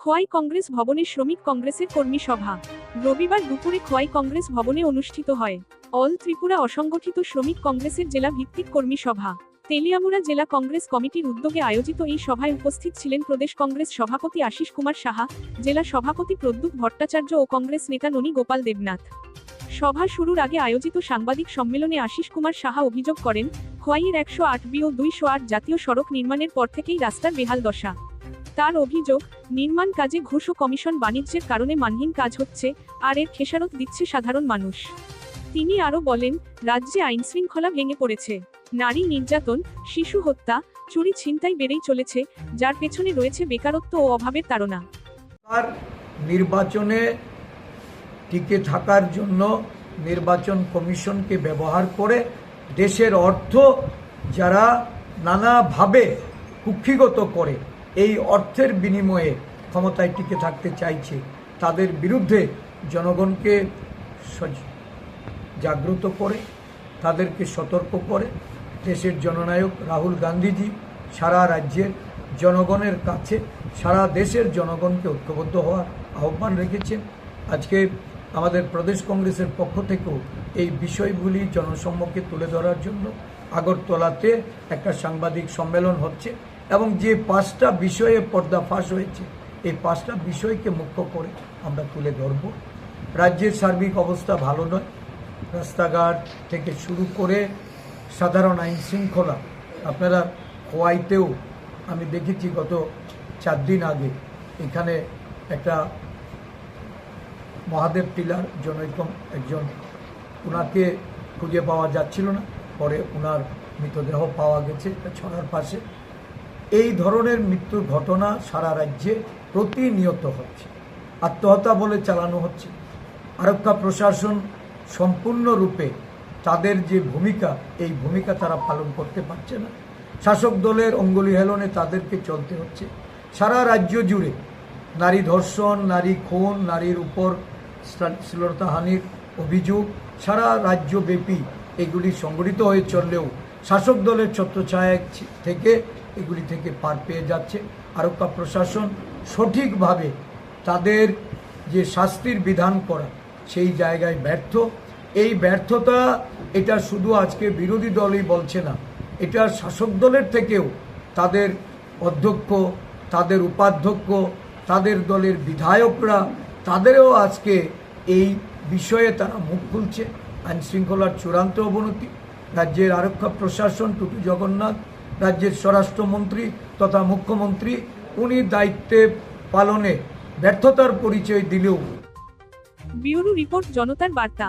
খোয়াই কংগ্রেস ভবনে শ্রমিক কংগ্রেসের কর্মী সভা রবিবার দুপুরে খোয়াই কংগ্রেস ভবনে অনুষ্ঠিত হয়। অল ত্রিপুরা অসংগঠিত শ্রমিক কংগ্রেসের জেলা ভিত্তিক কর্মী সভা। তেলিয়ামুড়া জেলা কংগ্রেস কমিটির উদ্যোগে আয়োজিত এই সভায় উপস্থিত ছিলেন প্রদেশ কংগ্রেস সভাপতি আশিস কুমার সাহা, জেলা সভাপতি প্রদ্যুৎ ভট্টাচার্য ও কংগ্রেস নেতা ননী গোপাল দেবনাথ। সভা শুরুর আগে আয়োজিত সাংবাদিক সম্মেলনে আশিস কুমার সাহা অভিযোগ করেন, খোয়াইয়ের 108B ও 208 জাতীয় সড়ক নির্মাণের পর থেকেই রাস্তার বেহাল দশা। তার অভিযোগ, নির্মাণ কাজে ঘুষ ও কমিশন বাণিজ্যের কারণে মানহীন কাজ হচ্ছে, আর এর খেসারত দিচ্ছে সাধারণ মানুষ। তিনি আরও বলেন, রাজ্যে আইনশৃঙ্খলা ভেঙে পড়েছে। নারী নির্যাতন, শিশু হত্যা, চুরি ছিনতাই বেড়েই চলেছে, যার পেছনে রয়েছে বেকারত্ব ও অভাবের তাড়না। আর নির্বাচনে টিকে থাকার জন্য নির্বাচন কমিশনকে ব্যবহার করে দেশের অর্থ যারা নানাভাবে কুক্ষিগত করে এই অর্থের বিনিময়ে ক্ষমতায় টিকে থাকতে চাইছে, তাদের বিরুদ্ধে জনগণকে জাগ্রত করে, তাদেরকে সতর্ক করে দেশের জননায়ক রাহুল গান্ধীজি সারা রাজ্যের জনগণের কাছে, সারা দেশের জনগণকে ঐক্যবদ্ধ হওয়ার আহ্বান রেখেছেন। আজকে আমাদের প্রদেশ কংগ্রেসের পক্ষ থেকেও এই বিষয়গুলি জনসম্মুখে তুলে ধরার জন্য আগরতলাতে একটা সাংবাদিক সম্মেলন হচ্ছে এবং যে 5টা বিষয়ে পর্দাফাশ হয়েছে, এই 5টা বিষয়কে মুখ্য করে আমরা তুলে ধরব। রাজ্যের সার্বিক অবস্থা ভালো নয়, রাস্তাঘাট থেকে শুরু করে সাধারণ আইন শৃঙ্খলা। আপনারা খোয়াইতেও আমি দেখেছি গত 4 দিন আগে এখানে একটা মহাদেব টিলার জনৈকম একজন, ওনাকে খুঁজে পাওয়া যাচ্ছিল না, পরে ওনার মৃতদেহ পাওয়া গেছে ছড়ার পাশে। এই ধরনের মৃত্যুর ঘটনা সারা রাজ্যে প্রতিনিয়ত হচ্ছে, আত্মহত্যা বলে চালানো হচ্ছে। আরক্ষা প্রশাসন সম্পূর্ণরূপে তাদের যে ভূমিকা, এই ভূমিকা তারা পালন করতে পারছে না। শাসক দলের অঙ্গুলি হেলনে তাদেরকে চলতে হচ্ছে। সারা রাজ্য জুড়ে নারী ধর্ষণ, নারী খুন, নারীর উপর শ্লীলতাহানির অভিযোগ সারা রাজ্যব্যাপী এগুলি সংগঠিত হয়ে চললেও শাসক দলের ছত্রছায়া থেকে এগুলি থেকে পার পেয়ে যাচ্ছে। আরক্ষা প্রশাসন সঠিকভাবে তাদের যে শাস্তির বিধান করা, সেই জায়গায় ব্যর্থ। এই ব্যর্থতা এটা শুধু আজকে বিরোধী দলই বলছে না, এটা শাসক দলের থেকেও তাদের অধ্যক্ষ, তাদের উপাধ্যক্ষ, তাদের দলের বিধায়করা, তাদেরও আজকে এই বিষয়ে তারা মুখ খুলছে। আইনশৃঙ্খলার চূড়ান্ত অবনতি, রাজ্যের আরক্ষা প্রশাসন টুটু জগন্নাথ, রাজ্যের স্বরাষ্ট্রমন্ত্রী তথা মুখ্যমন্ত্রী, উনি দায়িত্বে পালনে ব্যর্থতার পরিচয় দিলেও। ব্যুরো রিপোর্ট, জনতার বার্তা।